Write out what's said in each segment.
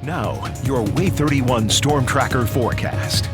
Now, your WAAY 31 Storm Tracker forecast.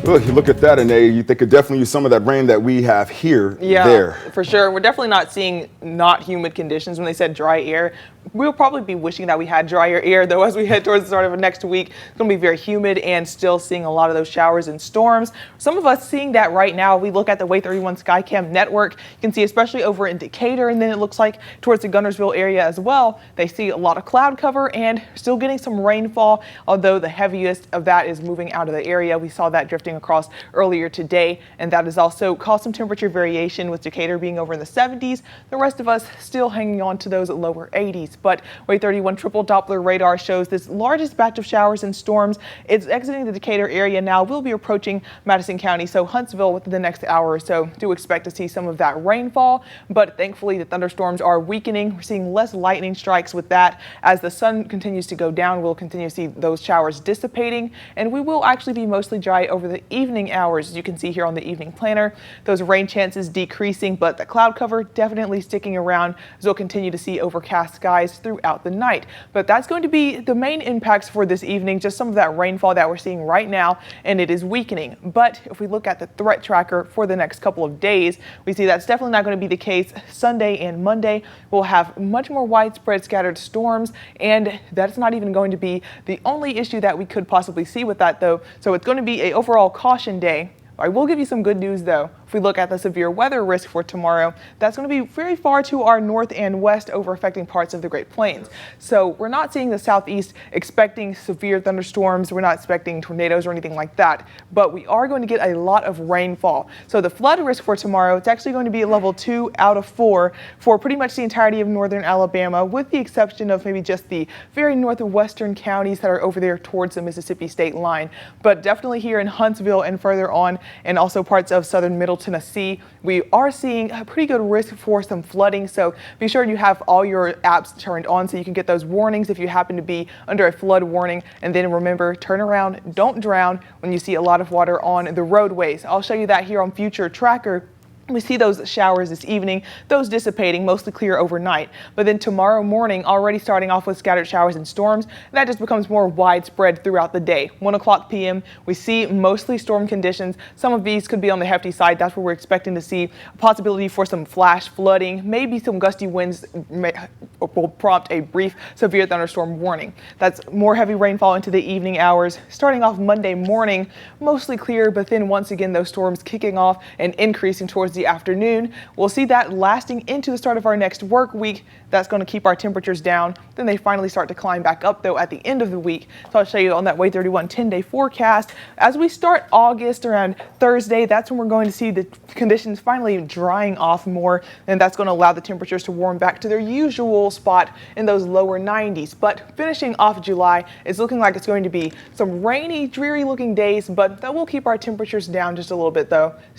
Look, you look at that, and you could definitely use some of that rain that we have here, there. For sure. We're definitely not seeing not humid conditions. When they said dry air, we'll probably be wishing that we had drier air, though, as we head towards the start of next week. It's going to be very humid and still seeing a lot of those showers and storms. Some of us seeing that right now. We look at the WAAY 31 Skycam network. You can see especially over in Decatur, and then it looks like towards the Guntersville area as well. They see a lot of cloud cover and still getting some rainfall, although the heaviest of that is moving out of the area. We saw that drifting across earlier today, and that has also caused some temperature variation, with Decatur being over in the 70s. The rest of us still hanging on to those lower 80s. But WAAY 31 triple Doppler radar shows this largest batch of showers and storms. It's exiting the Decatur area now. We'll be approaching Madison County, so Huntsville, within the next hour or so. Do expect to see some of that rainfall, but thankfully the thunderstorms are weakening. We're seeing less lightning strikes with that. As the sun continues to go down, we'll continue to see those showers dissipating, and we will actually be mostly dry over the evening hours. As you can see here on the evening planner, those rain chances decreasing, but the cloud cover definitely sticking around, as we'll continue to see overcast skies throughout the night. But that's going to be the main impacts for this evening, just some of that rainfall that we're seeing right now, and it is weakening. But if we look at the threat tracker for the next couple of days, we see that's definitely not going to be the case. Sunday and Monday we'll have much more widespread scattered storms, and that's not even going to be the only issue that we could possibly see with that, though. So it's going to be an overall caution day. I will give you some good news, though. If we look at the severe weather risk for tomorrow, that's going to be very far to our north and west, over affecting parts of the Great Plains. So we're not seeing the southeast expecting severe thunderstorms. We're not expecting tornadoes or anything like that, but we are going to get a lot of rainfall. So the flood risk for tomorrow, it's actually going to be a level 2 out of 4 for pretty much the entirety of northern Alabama, with the exception of maybe just the very northwestern counties that are over there towards the Mississippi state line. But definitely here in Huntsville and further on, and also parts of southern Middle Tennessee, we are seeing a pretty good risk for some flooding. So be sure you have all your apps turned on so you can get those warnings if you happen to be under a flood warning. And then remember, turn around, don't drown when you see a lot of water on the roadways. I'll show you that here on Future Tracker. We see those showers this evening, those dissipating, mostly clear overnight. But then tomorrow morning, already starting off with scattered showers and storms, that just becomes more widespread throughout the day. 1 o'clock p.m., we see mostly storm conditions. Some of these could be on the hefty side. That's where we're expecting to see a possibility for some flash flooding. Maybe some gusty winds will prompt a brief severe thunderstorm warning. That's more heavy rainfall into the evening hours. Starting off Monday morning, mostly clear, but then once again, those storms kicking off and increasing towards the afternoon. We'll see that lasting into the start of our next work week. That's going to keep our temperatures down. Then they finally start to climb back up, though, at the end of the week. So I'll show you on that WAAY 31 10-day forecast. As we start August around Thursday, that's when we're going to see the conditions finally drying off more, and that's going to allow the temperatures to warm back to their usual spot in those lower 90s. But finishing off July, it's looking like it's going to be some rainy, dreary looking days, but that will keep our temperatures down just a little bit, though.